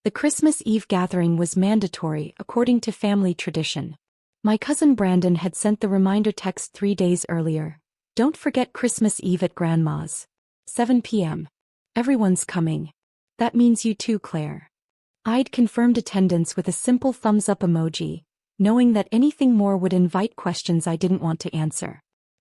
The Christmas Eve gathering was mandatory according to family tradition. My cousin Brandon had sent the reminder text 3 days earlier. Don't forget Christmas Eve at Grandma's. 7 p.m. Everyone's coming. That means you too, Claire. I'd confirmed attendance with a simple thumbs-up emoji, knowing that anything more would invite questions I didn't want to answer.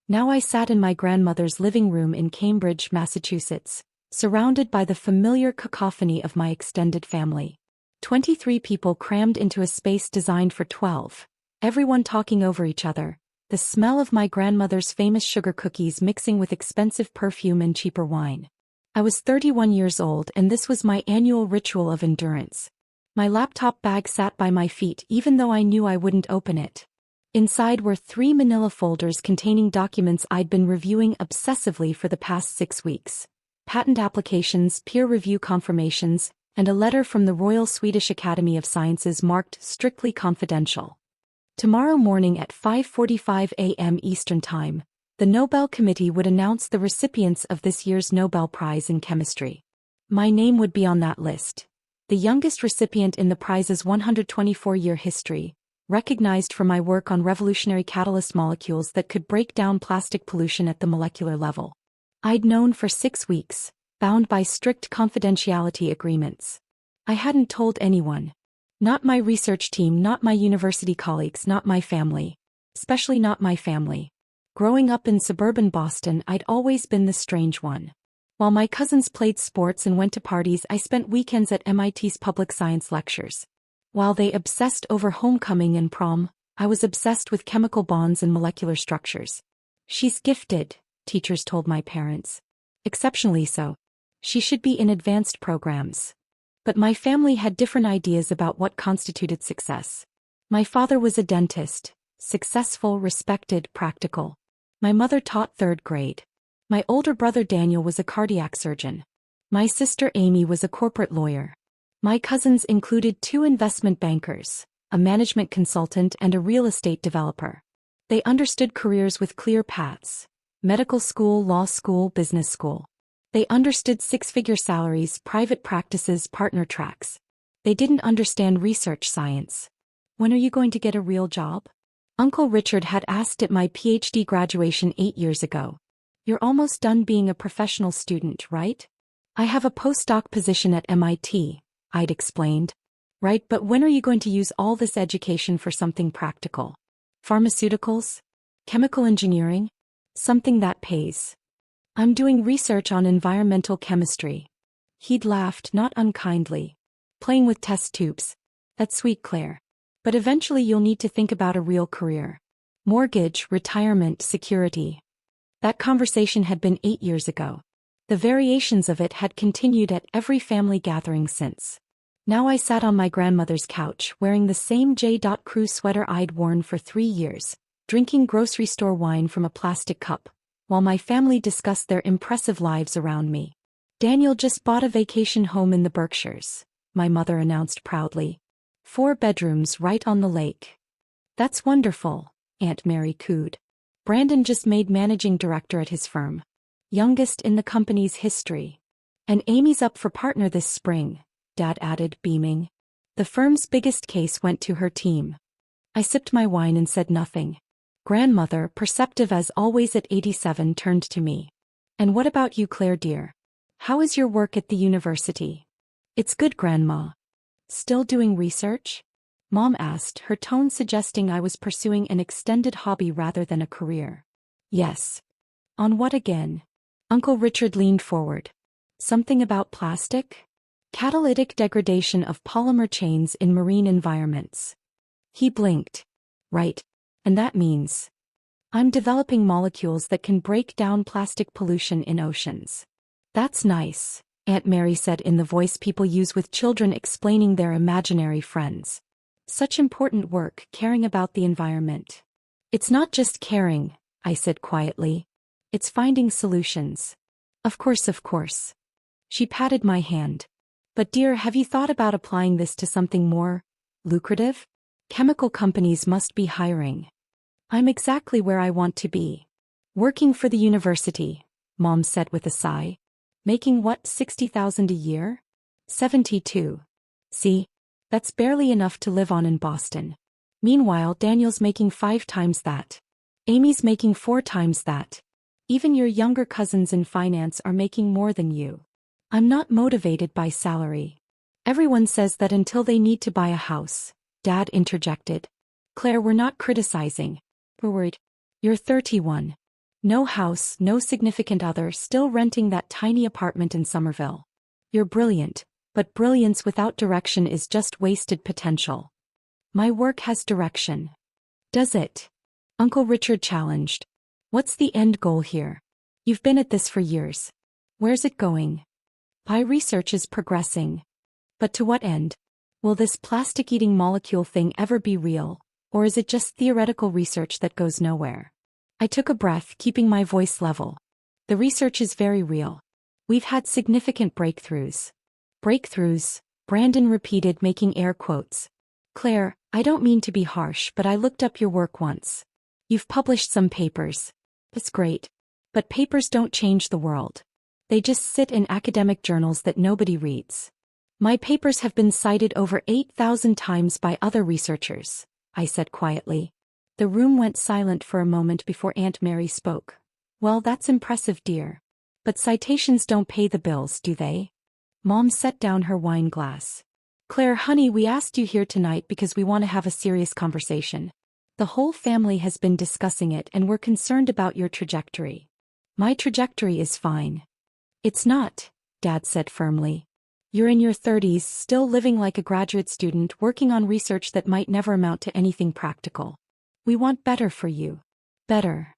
Now I sat in my grandmother's living room in Cambridge, Massachusetts, surrounded by the familiar cacophony of my extended family. 23 people crammed into a space designed for 12, everyone talking over each other, the smell of my grandmother's famous sugar cookies mixing with expensive perfume and cheaper wine. I was 31 years old and this was my annual ritual of endurance. My laptop bag sat by my feet even though I knew I wouldn't open it. Inside were 3 manila folders containing documents I'd been reviewing obsessively for the past 6 weeks. Patent applications, peer review confirmations, and a letter from the Royal Swedish Academy of Sciences marked strictly confidential. Tomorrow morning at 5:45 a.m. Eastern Time, the Nobel Committee would announce the recipients of this year's Nobel Prize in Chemistry. My name would be on that list. The youngest recipient in the prize's 124-year history, recognized for my work on revolutionary catalyst molecules that could break down plastic pollution at the molecular level. I'd known for 6 weeks, bound by strict confidentiality agreements. I hadn't told anyone. Not my research team, not my university colleagues, not my family. Especially not my family. Growing up in suburban Boston, I'd always been the strange one. While my cousins played sports and went to parties, I spent weekends at MIT's public science lectures. While they obsessed over homecoming and prom, I was obsessed with chemical bonds and molecular structures. She's gifted, teachers told my parents. Exceptionally so. She should be in advanced programs. But my family had different ideas about what constituted success. My father was a dentist, successful, respected, practical. My mother taught 3rd grade. My older brother Daniel was a cardiac surgeon. My sister Amy was a corporate lawyer. My cousins included 2 investment bankers, a management consultant and a real estate developer. They understood careers with clear paths: medical school, law school, business school. They understood 6-figure salaries, private practices, partner tracks. They didn't understand research science. When are you going to get a real job? Uncle Richard had asked at my PhD graduation 8 years ago. You're almost done being a professional student, right? I have a postdoc position at MIT, I'd explained. Right, but when are you going to use all this education for something practical? Pharmaceuticals? Chemical engineering? Something that pays. I'm doing research on environmental chemistry. He'd laughed, not unkindly. Playing with test tubes. That's sweet, Claire. But eventually you'll need to think about a real career. Mortgage, retirement, security. That conversation had been 8 years ago. The variations of it had continued at every family gathering since. Now I sat on my grandmother's couch wearing the same J. Crew sweater I'd worn for 3 years, drinking grocery store wine from a plastic cup, while my family discussed their impressive lives around me. Daniel just bought a vacation home in the Berkshires, my mother announced proudly. 4 bedrooms right on the lake. That's wonderful, Aunt Mary cooed. Brandon just made managing director at his firm. Youngest in the company's history. And Amy's up for partner this spring, Dad added, beaming. The firm's biggest case went to her team. I sipped my wine and said nothing. Grandmother, perceptive as always at 87, turned to me. And what about you, Claire dear? How is your work at the university? It's good, Grandma. Still doing research? Mom asked, her tone suggesting I was pursuing an extended hobby rather than a career. Yes. On what again? Uncle Richard leaned forward. Something about plastic? Catalytic degradation of polymer chains in marine environments. He blinked. Right. And that means I'm developing molecules that can break down plastic pollution in oceans. That's nice, Aunt Mary said in the voice people use with children explaining their imaginary friends. Such important work, caring about the environment. It's not just caring, I said quietly. It's finding solutions. Of course, of course. She patted my hand. But dear, have you thought about applying this to something more lucrative? Chemical companies must be hiring. I'm exactly where I want to be. Working for the university, Mom said with a sigh. Making what, $60,000 a year? 72. See? That's barely enough to live on in Boston. Meanwhile, Daniel's making 5 times that. Amy's making 4 times that. Even your younger cousins in finance are making more than you. I'm not motivated by salary. Everyone says that until they need to buy a house, Dad interjected. Claire, we're not criticizing. We're worried. You're 31. No house, no significant other, still renting that tiny apartment in Somerville. You're brilliant, but brilliance without direction is just wasted potential. My work has direction. Does it? Uncle Richard challenged. What's the end goal here? You've been at this for years. Where's it going? My research is progressing. But to what end? Will this plastic-eating molecule thing ever be real, or is it just theoretical research that goes nowhere? I took a breath, keeping my voice level. The research is very real. We've had significant breakthroughs. Breakthroughs, Brandon repeated, making air quotes. Claire, I don't mean to be harsh, but I looked up your work once. You've published some papers. That's great. But papers don't change the world. They just sit in academic journals that nobody reads. My papers have been cited over 8,000 times by other researchers, I said quietly. The room went silent for a moment before Aunt Mary spoke. Well, that's impressive, dear. But citations don't pay the bills, do they? Mom set down her wine glass. Claire, honey, we asked you here tonight because we want to have a serious conversation. The whole family has been discussing it and we're concerned about your trajectory. My trajectory is fine. It's not, Dad said firmly. You're in your 30s, still living like a graduate student, working on research that might never amount to anything practical. We want better for you. Better.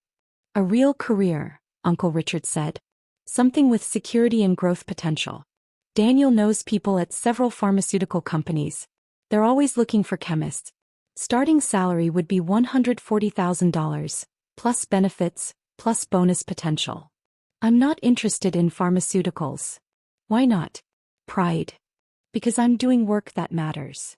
A real career, Uncle Richard said. Something with security and growth potential. Daniel knows people at several pharmaceutical companies. They're always looking for chemists. Starting salary would be $140,000, plus benefits, plus bonus potential. I'm not interested in pharmaceuticals. Why not? Pride. Because I'm doing work that matters.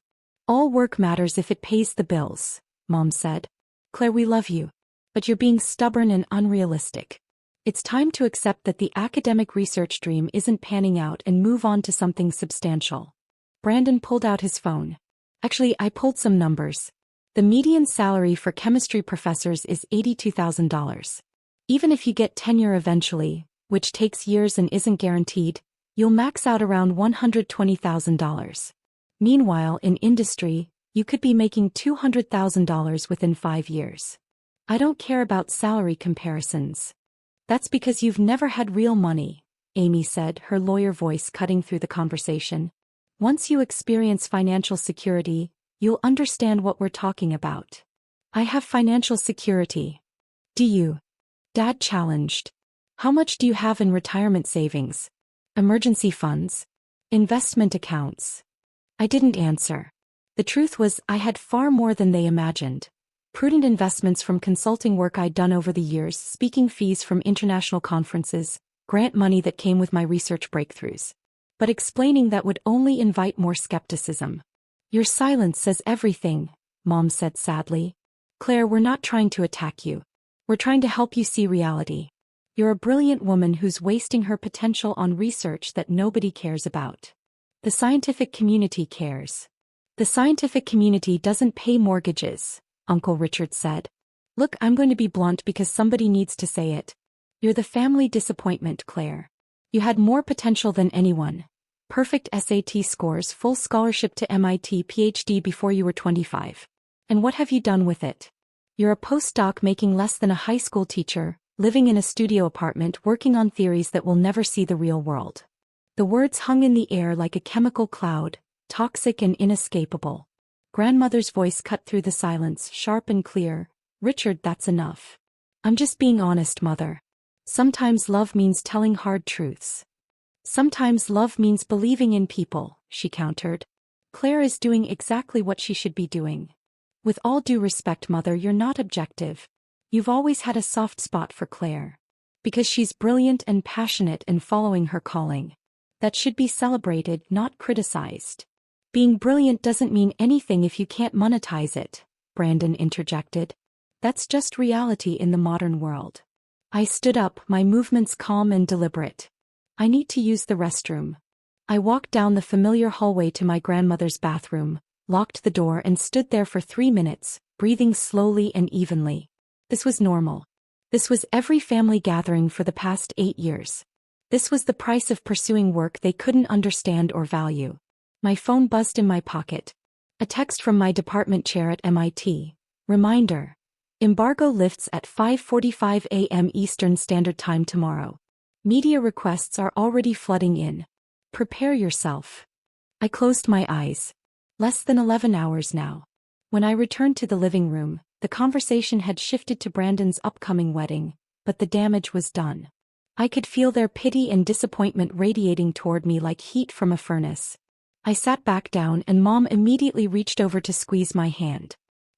All work matters if it pays the bills, Mom said. Claire, we love you. But you're being stubborn and unrealistic. It's time to accept that the academic research dream isn't panning out and move on to something substantial. Brandon pulled out his phone. Actually, I pulled some numbers. The median salary for chemistry professors is $82,000. Even if you get tenure eventually, which takes years and isn't guaranteed, you'll max out around $120,000. Meanwhile, in industry, you could be making $200,000 within 5 years. I don't care about salary comparisons. That's because you've never had real money, Amy said, her lawyer voice cutting through the conversation. Once you experience financial security, you'll understand what we're talking about. I have financial security. Do you? Dad challenged. How much do you have in retirement savings? Emergency funds? Investment accounts? I didn't answer. The truth was, I had far more than they imagined. Prudent investments from consulting work I'd done over the years, speaking fees from international conferences, grant money that came with my research breakthroughs. But explaining that would only invite more skepticism. Your silence says everything, Mom said sadly. Claire, we're not trying to attack you. We're trying to help you see reality. You're a brilliant woman who's wasting her potential on research that nobody cares about. The scientific community cares. The scientific community doesn't pay mortgages, Uncle Richard said. Look, I'm going to be blunt because somebody needs to say it. You're the family disappointment, Claire. You had more potential than anyone. Perfect SAT scores, full scholarship to MIT, PhD before you were 25. And what have you done with it? You're a postdoc making less than a high school teacher, living in a studio apartment working on theories that will never see the real world. The words hung in the air like a chemical cloud, toxic and inescapable. Grandmother's voice cut through the silence, sharp and clear. Richard, that's enough. I'm just being honest, Mother. Sometimes love means telling hard truths. Sometimes love means believing in people, she countered. Claire is doing exactly what she should be doing. With all due respect, Mother, you're not objective. You've always had a soft spot for Claire. Because she's brilliant and passionate and following her calling. That should be celebrated, not criticized. Being brilliant doesn't mean anything if you can't monetize it, Brandon interjected. That's just reality in the modern world. I stood up, my movements calm and deliberate. I need to use the restroom. I walked down the familiar hallway to my grandmother's bathroom, locked the door and stood there for 3 minutes, breathing slowly and evenly. This was normal. This was every family gathering for the past 8 years. This was the price of pursuing work they couldn't understand or value. My phone buzzed in my pocket. A text from my department chair at MIT. Reminder. Embargo lifts at 5:45 a.m. Eastern Standard Time tomorrow. Media requests are already flooding in. Prepare yourself. I closed my eyes. Less than 11 hours now. When I returned to the living room, the conversation had shifted to Brandon's upcoming wedding, but the damage was done. I could feel their pity and disappointment radiating toward me like heat from a furnace. I sat back down and Mom immediately reached over to squeeze my hand.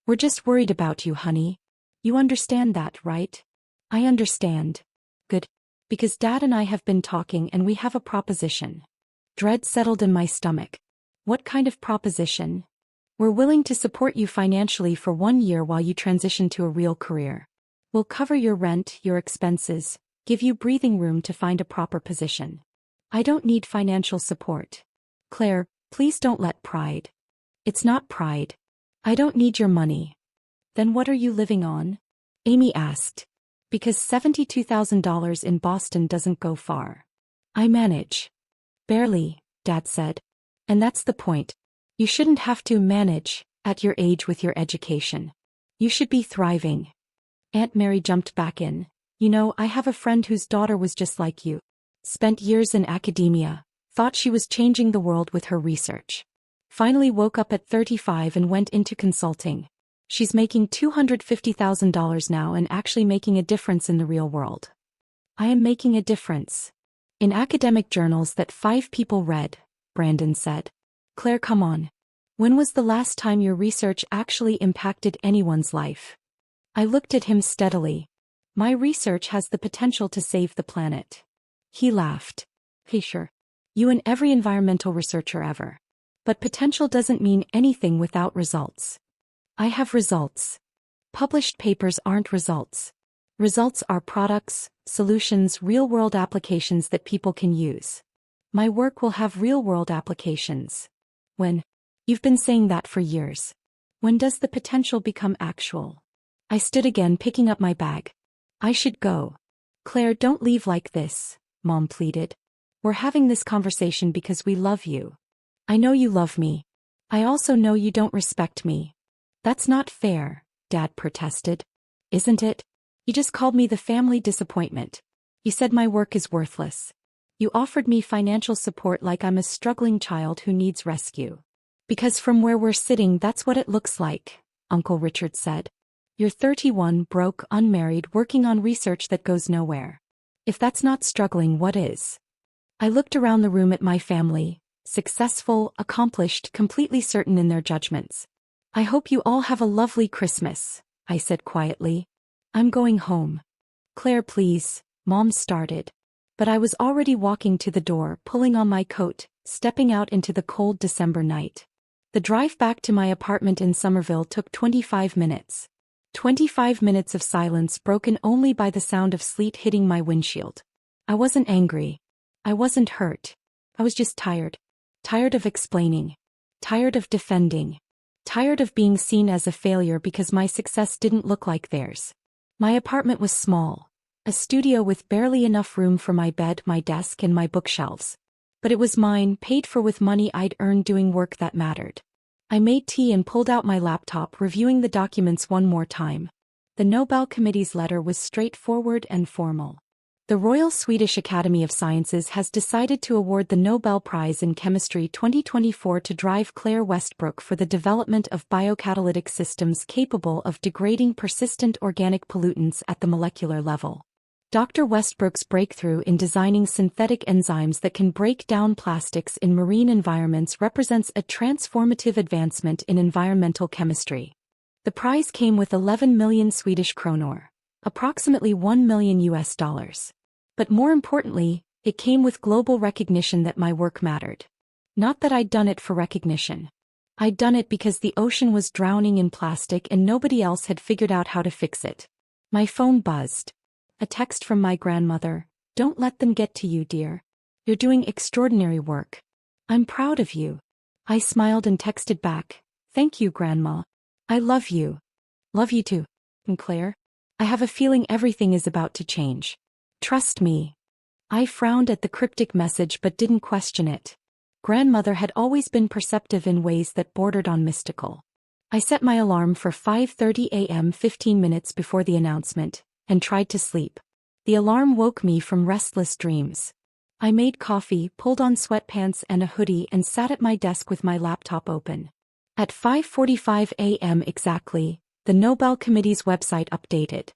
We're just worried about you, honey. You understand that, right? I understand. Good. Because Dad and I have been talking and we have a proposition. Dread settled in my stomach. What kind of proposition? We're willing to support you financially for 1 year while you transition to a real career. We'll cover your rent, your expenses, give you breathing room to find a proper position. I don't need financial support. Claire, please don't let pride. It's not pride. I don't need your money. Then what are you living on? Amy asked. Because $72,000 in Boston doesn't go far. I manage. Barely, Dad said. And that's the point. You shouldn't have to manage at your age with your education. You should be thriving. Aunt Mary jumped back in. You know, I have a friend whose daughter was just like you. Spent years in academia, thought she was changing the world with her research. Finally woke up at 35 and went into consulting. She's making $250,000 now and actually making a difference in the real world. I am making a difference. In academic journals that 5 people read, Brandon said. Claire, come on. When was the last time your research actually impacted anyone's life? I looked at him steadily. My research has the potential to save the planet. He laughed. Hey, sure. You and every environmental researcher ever. But potential doesn't mean anything without results. I have results. Published papers aren't results. Results are products, solutions, real-world applications that people can use. My work will have real-world applications. When? You've been saying that for years. When does the potential become actual? I stood again, picking up my bag. I should go. Claire, don't leave like this, Mom pleaded. We're having this conversation because we love you. I know you love me. I also know you don't respect me. That's not fair, Dad protested. Isn't it? You just called me the family disappointment. You said my work is worthless. You offered me financial support like I'm a struggling child who needs rescue. Because from where we're sitting, that's what it looks like, Uncle Richard said. You're 31, broke, unmarried, working on research that goes nowhere. If that's not struggling, what is? I looked around the room at my family, successful, accomplished, completely certain in their judgments. I hope you all have a lovely Christmas, I said quietly. I'm going home. Claire, please, Mom started. But I was already walking to the door, pulling on my coat, stepping out into the cold December night. The drive back to my apartment in Somerville took 25 minutes. 25 minutes of silence broken only by the sound of sleet hitting my windshield. I wasn't angry. I wasn't hurt. I was just tired. Tired of explaining. Tired of defending. Tired of being seen as a failure because my success didn't look like theirs. My apartment was small. A studio with barely enough room for my bed, my desk, and my bookshelves. But it was mine, paid for with money I'd earned doing work that mattered. I made tea and pulled out my laptop, reviewing the documents one more time. The Nobel Committee's letter was straightforward and formal. The Royal Swedish Academy of Sciences has decided to award the Nobel Prize in Chemistry 2024 to Drive Claire Westbrook for the development of biocatalytic systems capable of degrading persistent organic pollutants at the molecular level. Dr. Westbrook's breakthrough in designing synthetic enzymes that can break down plastics in marine environments represents a transformative advancement in environmental chemistry. The prize came with 11 million Swedish kronor, approximately $1 million US. But more importantly, it came with global recognition that my work mattered. Not that I'd done it for recognition. I'd done it because the ocean was drowning in plastic and nobody else had figured out how to fix it. My phone buzzed. A text from my grandmother. Don't let them get to you, dear. You're doing extraordinary work. I'm proud of you. I smiled and texted back, thank you, Grandma. I love you. Love you too. And Claire? I have a feeling everything is about to change. Trust me. I frowned at the cryptic message but didn't question it. Grandmother had always been perceptive in ways that bordered on mystical. I set my alarm for 5:30 a.m. 15 minutes before the announcement, and tried to sleep. The alarm woke me from restless dreams. I made coffee, pulled on sweatpants and a hoodie and sat at my desk with my laptop open. At 5:45 a.m. exactly, the Nobel Committee's website updated.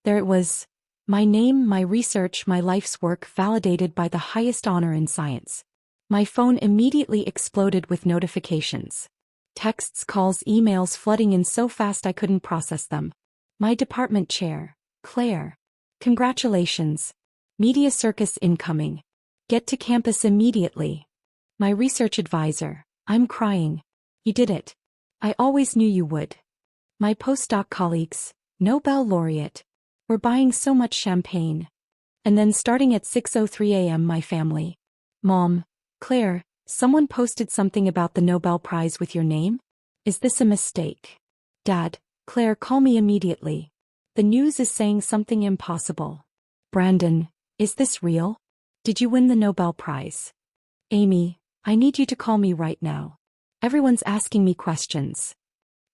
There it was. My name, my research, my life's work validated by the highest honor in science. My phone immediately exploded with notifications. Texts, calls, emails flooding in so fast I couldn't process them. My department chair, Claire. Congratulations. Media circus incoming. Get to campus immediately. My research advisor, I'm crying. You did it. I always knew you would. My postdoc colleagues, Nobel laureate. We're buying so much champagne. And then starting at 6:03 a.m. my family. Mom, Claire, someone posted something about the Nobel Prize with your name? Is this a mistake? Dad, Claire, call me immediately. The news is saying something impossible. Brandon, is this real? Did you win the Nobel Prize? Amy, I need you to call me right now. Everyone's asking me questions.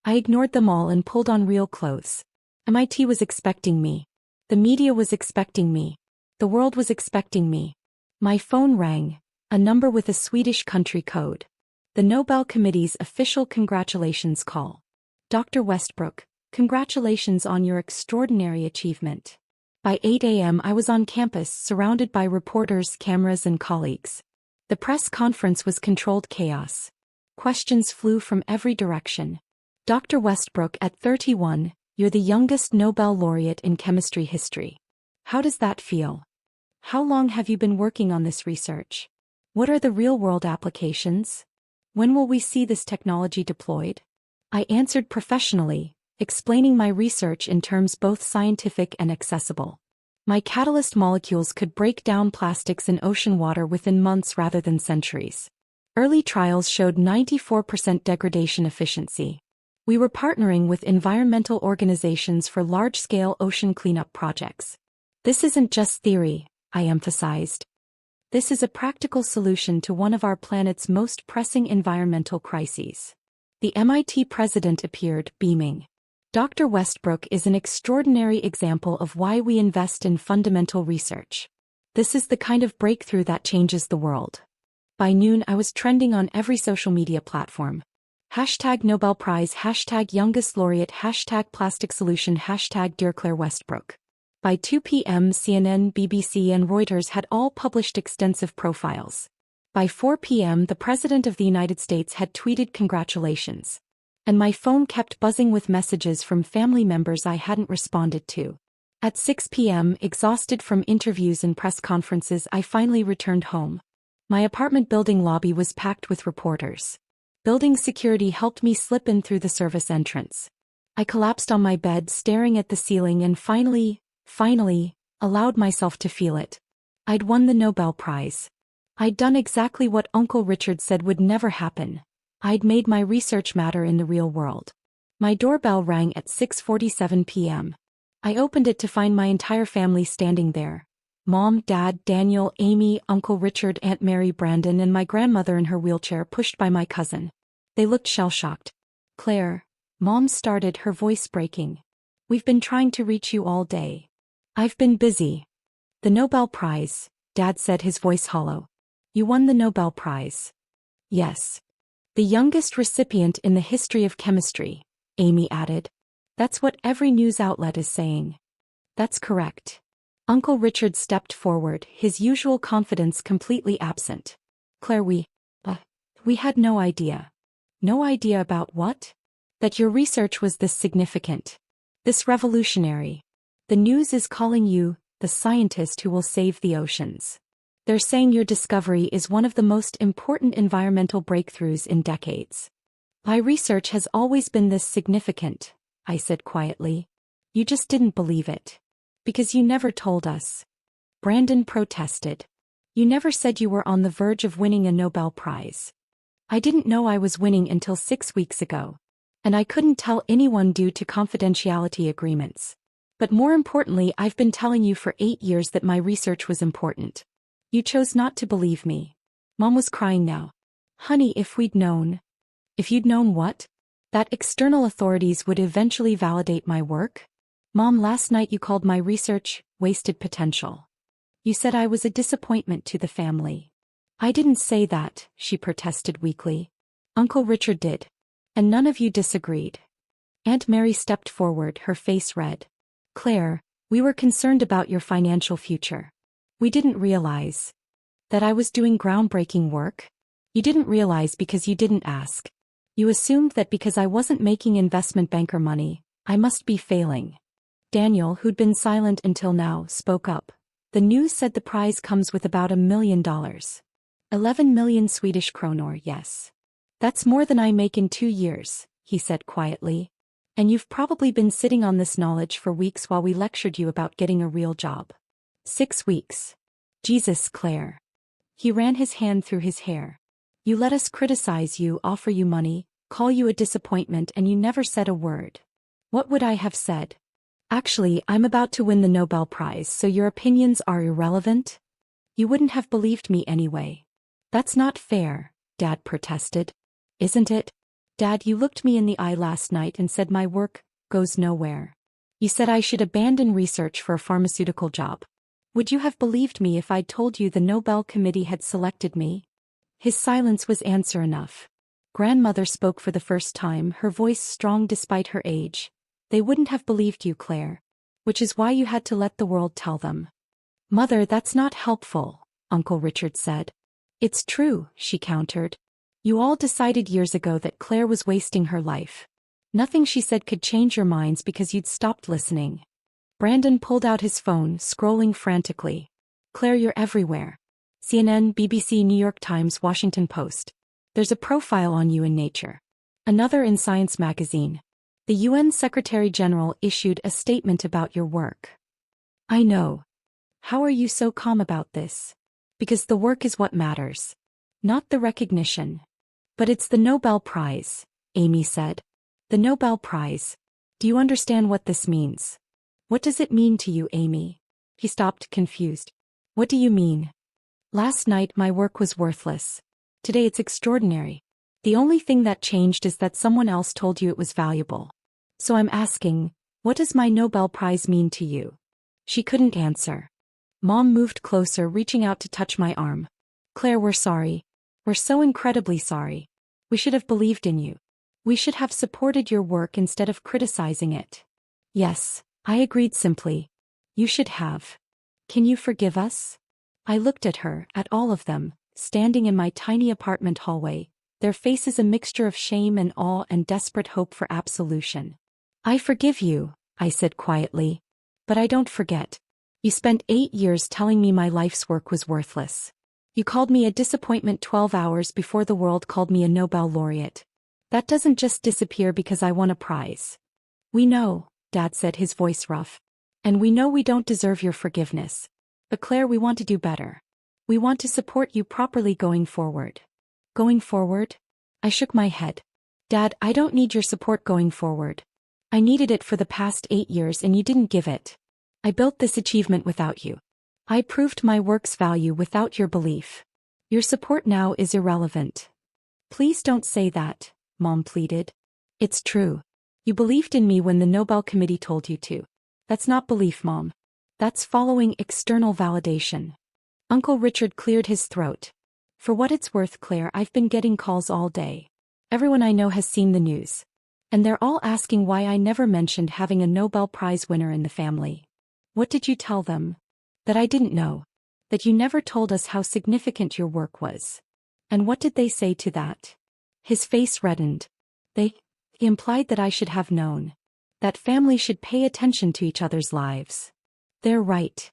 I ignored them all and pulled on real clothes. MIT was expecting me. The media was expecting me. The world was expecting me. My phone rang, a number with a Swedish country code. The Nobel Committee's official congratulations call. Dr. Westbrook, congratulations on your extraordinary achievement. By 8 a.m. I was on campus surrounded by reporters, cameras and colleagues. The press conference was controlled chaos. Questions flew from every direction. Dr. Westbrook, at 31, you're the youngest Nobel laureate in chemistry history. How does that feel? How long have you been working on this research? What are the real-world applications? When will we see this technology deployed? I answered professionally, explaining my research in terms both scientific and accessible. My catalyst molecules could break down plastics in ocean water within months rather than centuries. Early trials showed 94% degradation efficiency. We were partnering with environmental organizations for large-scale ocean cleanup projects. This isn't just theory, I emphasized. This is a practical solution to one of our planet's most pressing environmental crises. The MIT president appeared, beaming. Dr. Westbrook is an extraordinary example of why we invest in fundamental research. This is the kind of breakthrough that changes the world. By noon I was trending on every social media platform. Hashtag Nobel Prize, hashtag youngest laureate, hashtag plastic solution, hashtag Dear Claire Westbrook. By 2 p.m. CNN, BBC and Reuters had all published extensive profiles. By 4 p.m. the President of the United States had tweeted congratulations. And my phone kept buzzing with messages from family members I hadn't responded to. At 6 p.m., exhausted from interviews and press conferences, I finally returned home. My apartment building lobby was packed with reporters. Building security helped me slip in through the service entrance. I collapsed on my bed staring at the ceiling and finally, allowed myself to feel it. I'd won the Nobel Prize. I'd done exactly what Uncle Richard said would never happen. I'd made my research matter in the real world. My doorbell rang at 6:47 p.m. I opened it to find my entire family standing there. Mom, Dad, Daniel, Amy, Uncle Richard, Aunt Mary, Brandon, and my grandmother in her wheelchair pushed by my cousin. They looked shell-shocked. Claire, Mom started, her voice breaking. We've been trying to reach you all day. I've been busy. The Nobel Prize, Dad said, his voice hollow. You won the Nobel Prize. Yes. The youngest recipient in the history of chemistry, Amy added. That's what every news outlet is saying. That's correct. Uncle Richard stepped forward, his usual confidence completely absent. Claire, we had no idea. No idea about what? That your research was this significant. This revolutionary. The news is calling you, the scientist who will save the oceans. They're saying your discovery is one of the most important environmental breakthroughs in decades. My research has always been this significant, I said quietly. You just didn't believe it. Because you never told us. Brandon protested. You never said you were on the verge of winning a Nobel Prize. I didn't know I was winning until 6 weeks ago. And I couldn't tell anyone due to confidentiality agreements. But more importantly, I've been telling you for 8 years that my research was important. You chose not to believe me. Mom was crying now. Honey, if we'd known. If you'd known what? That external authorities would eventually validate my work? Mom, last night you called my research wasted potential. You said I was a disappointment to the family. I didn't say that, she protested weakly. Uncle Richard did. And none of you disagreed. Aunt Mary stepped forward, her face red. Claire, we were concerned about your financial future. We didn't realize that I was doing groundbreaking work. You didn't realize because you didn't ask. You assumed that because I wasn't making investment banker money, I must be failing. Daniel, who'd been silent until now, spoke up. The news said the prize comes with about $1 million. 11 million Swedish kronor, yes. That's more than I make in 2 years, he said quietly. And you've probably been sitting on this knowledge for weeks while we lectured you about getting a real job. 6 weeks. Jesus, Claire. He ran his hand through his hair. You let us criticize you, offer you money, call you a disappointment, and you never said a word. What would I have said? Actually, I'm about to win the Nobel Prize, so your opinions are irrelevant? You wouldn't have believed me anyway. That's not fair, Dad protested. Isn't it? Dad, you looked me in the eye last night and said my work goes nowhere. You said I should abandon research for a pharmaceutical job. Would you have believed me if I'd told you the Nobel Committee had selected me? His silence was answer enough. Grandmother spoke for the first time, her voice strong despite her age. They wouldn't have believed you, Claire. Which is why you had to let the world tell them. Mother, that's not helpful, Uncle Richard said. It's true, she countered. You all decided years ago that Claire was wasting her life. Nothing she said could change your minds because you'd stopped listening. Brandon pulled out his phone, scrolling frantically. Claire, you're everywhere. CNN, BBC, New York Times, Washington Post. There's a profile on you in Nature. Another in Science magazine. The UN Secretary General issued a statement about your work. I know. How are you so calm about this? Because the work is what matters. Not the recognition. But it's the Nobel Prize, Amy said. The Nobel Prize. Do you understand what this means? What does it mean to you, Amy? He stopped, confused. What do you mean? Last night my work was worthless. Today it's extraordinary. The only thing that changed is that someone else told you it was valuable. So I'm asking, what does my Nobel Prize mean to you? She couldn't answer. Mom moved closer, reaching out to touch my arm. Claire, we're sorry. We're so incredibly sorry. We should have believed in you. We should have supported your work instead of criticizing it. Yes, I agreed simply. You should have. Can you forgive us? I looked at her, at all of them, standing in my tiny apartment hallway, their faces a mixture of shame and awe and desperate hope for absolution. I forgive you, I said quietly. But I don't forget. You spent 8 years telling me my life's work was worthless. You called me a disappointment 12 hours before the world called me a Nobel laureate. That doesn't just disappear because I won a prize. We know, Dad said, his voice rough. And we know we don't deserve your forgiveness. But Claire, we want to do better. We want to support you properly going forward. Going forward? I shook my head. Dad, I don't need your support going forward. I needed it for the past 8 years and you didn't give it. I built this achievement without you. I proved my work's value without your belief. Your support now is irrelevant. Please don't say that, Mom pleaded. It's true. You believed in me when the Nobel Committee told you to. That's not belief, Mom. That's following external validation. Uncle Richard cleared his throat. For what it's worth, Claire, I've been getting calls all day. Everyone I know has seen the news. And they're all asking why I never mentioned having a Nobel Prize winner in the family. What did you tell them? That I didn't know. That you never told us how significant your work was. And what did they say to that? His face reddened. He implied that I should have known. That family should pay attention to each other's lives. They're right.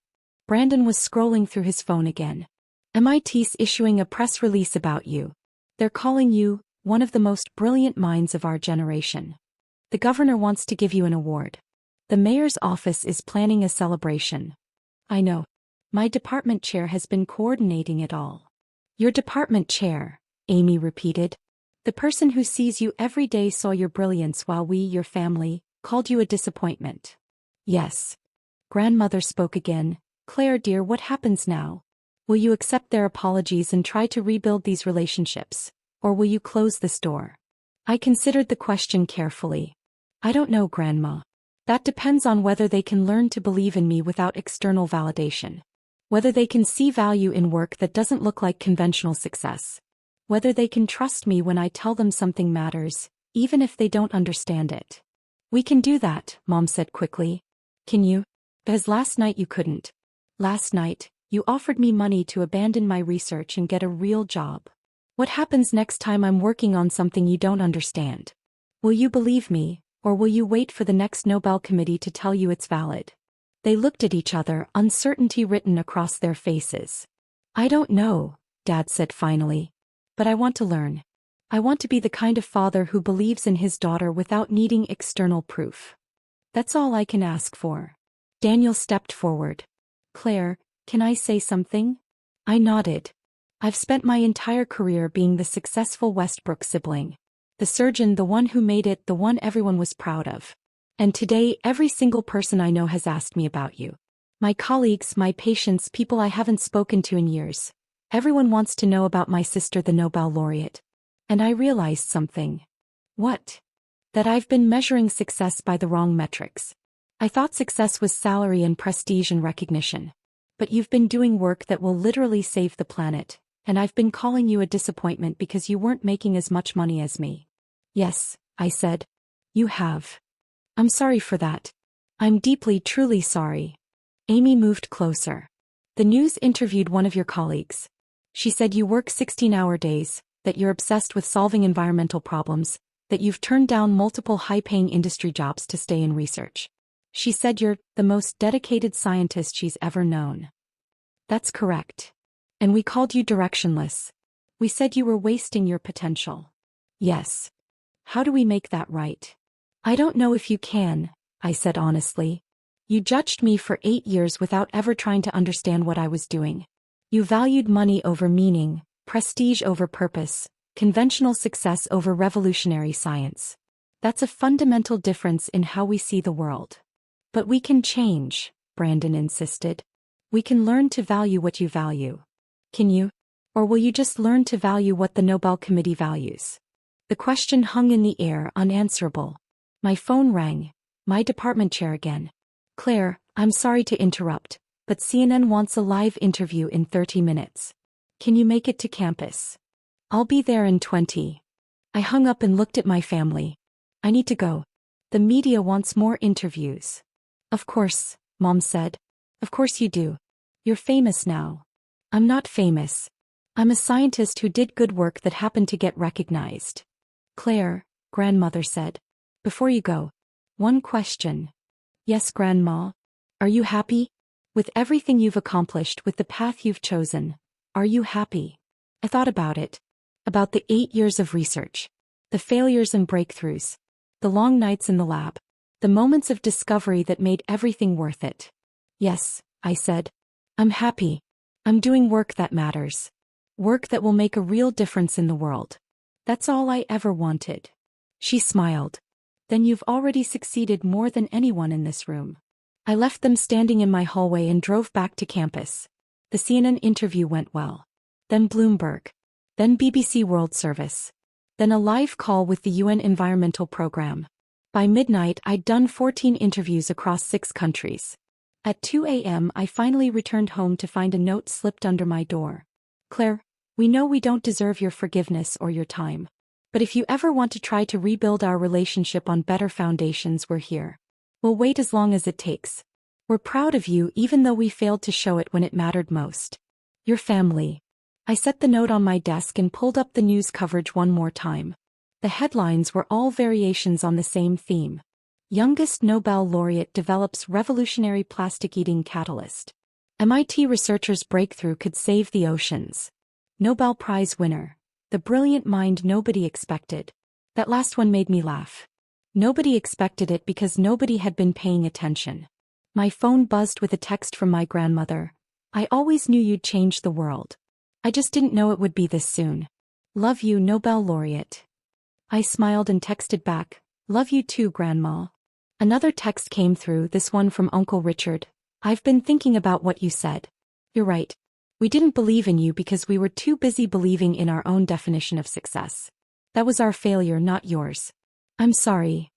Brandon was scrolling through his phone again. MIT's issuing a press release about you. They're calling you one of the most brilliant minds of our generation. The governor wants to give you an award. The mayor's office is planning a celebration. I know. My department chair has been coordinating it all. Your department chair, Amy repeated. The person who sees you every day saw your brilliance while we, your family, called you a disappointment. Yes. Grandmother spoke again. Claire dear, what happens now? Will you accept their apologies and try to rebuild these relationships? Or will you close this door? I considered the question carefully. I don't know, Grandma. That depends on whether they can learn to believe in me without external validation. Whether they can see value in work that doesn't look like conventional success. Whether they can trust me when I tell them something matters, even if they don't understand it. We can do that, Mom said quickly. Can you? Because last night you couldn't. Last night, you offered me money to abandon my research and get a real job. What happens next time I'm working on something you don't understand? Will you believe me, or will you wait for the next Nobel committee to tell you it's valid? They looked at each other, uncertainty written across their faces. I don't know, Dad said finally. But I want to learn. I want to be the kind of father who believes in his daughter without needing external proof. That's all I can ask for. Daniel stepped forward. Claire, can I say something? I nodded. I've spent my entire career being the successful Westbrook sibling. The surgeon, the one who made it, the one everyone was proud of. And today, every single person I know has asked me about you. My colleagues, my patients, people I haven't spoken to in years. Everyone wants to know about my sister, the Nobel laureate. And I realized something. What? That I've been measuring success by the wrong metrics. I thought success was salary and prestige and recognition. But you've been doing work that will literally save the planet, and I've been calling you a disappointment because you weren't making as much money as me. Yes, I said. You have. I'm sorry for that. I'm deeply, truly sorry. Amy moved closer. The news interviewed one of your colleagues. She said you work 16-hour days, that you're obsessed with solving environmental problems, that you've turned down multiple high-paying industry jobs to stay in research. She said you're the most dedicated scientist she's ever known. That's correct. And we called you directionless. We said you were wasting your potential. Yes. How do we make that right? I don't know if you can, I said honestly. You judged me for 8 years without ever trying to understand what I was doing. You valued money over meaning, prestige over purpose, conventional success over revolutionary science. That's a fundamental difference in how we see the world. But we can change, Brandon insisted. We can learn to value what you value. Can you? Or will you just learn to value what the Nobel Committee values? The question hung in the air, unanswerable. My phone rang. My department chair again. Claire, I'm sorry to interrupt, but CNN wants a live interview in 30 minutes. Can you make it to campus? I'll be there in 20. I hung up and looked at my family. I need to go. The media wants more interviews. Of course, Mom said. Of course you do. You're famous now. I'm not famous. I'm a scientist who did good work that happened to get recognized. Claire, Grandmother said. Before you go. One question. Yes, Grandma. Are you happy? With everything you've accomplished, with the path you've chosen, are you happy? I thought about it. About the 8 years of research. The failures and breakthroughs. The long nights in the lab. The moments of discovery that made everything worth it. Yes, I said. I'm happy. I'm doing work that matters. Work that will make a real difference in the world. That's all I ever wanted. She smiled. Then you've already succeeded more than anyone in this room. I left them standing in my hallway and drove back to campus. The CNN interview went well. Then Bloomberg. Then BBC World Service. Then a live call with the UN Environmental Program. By midnight, I'd done 14 interviews across 6 countries. At 2 a.m., I finally returned home to find a note slipped under my door. Claire, we know we don't deserve your forgiveness or your time. But if you ever want to try to rebuild our relationship on better foundations, we're here. We'll wait as long as it takes. We're proud of you even though we failed to show it when it mattered most. Your family. I set the note on my desk and pulled up the news coverage one more time. The headlines were all variations on the same theme. Youngest Nobel laureate develops revolutionary plastic-eating catalyst. MIT researchers' breakthrough could save the oceans. Nobel Prize winner. The brilliant mind nobody expected. That last one made me laugh. Nobody expected it because nobody had been paying attention. My phone buzzed with a text from my grandmother. I always knew you'd change the world. I just didn't know it would be this soon. Love you, Nobel laureate. I smiled and texted back, love you too, Grandma. Another text came through, this one from Uncle Richard. I've been thinking about what you said. You're right. We didn't believe in you because we were too busy believing in our own definition of success. That was our failure, not yours. I'm sorry.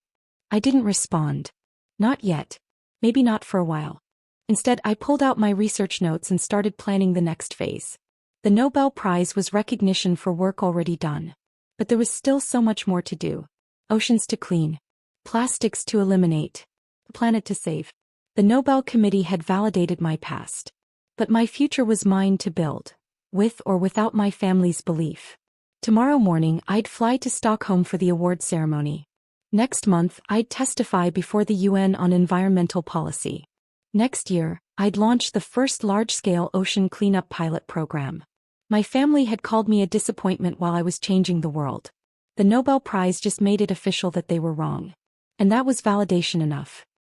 I didn't respond. Not yet. Maybe not for a while. Instead, I pulled out my research notes and started planning the next phase. The Nobel Prize was recognition for work already done. But there was still so much more to do. Oceans to clean. Plastics to eliminate. The planet to save. The Nobel Committee had validated my past. But my future was mine to build, with or without my family's belief. Tomorrow morning, I'd fly to Stockholm for the award ceremony. Next month, I'd testify before the UN on environmental policy. Next year, I'd launch the first large-scale ocean cleanup pilot program. My family had called me a disappointment while I was changing the world. The Nobel Prize just made it official that they were wrong. And that was validation enough.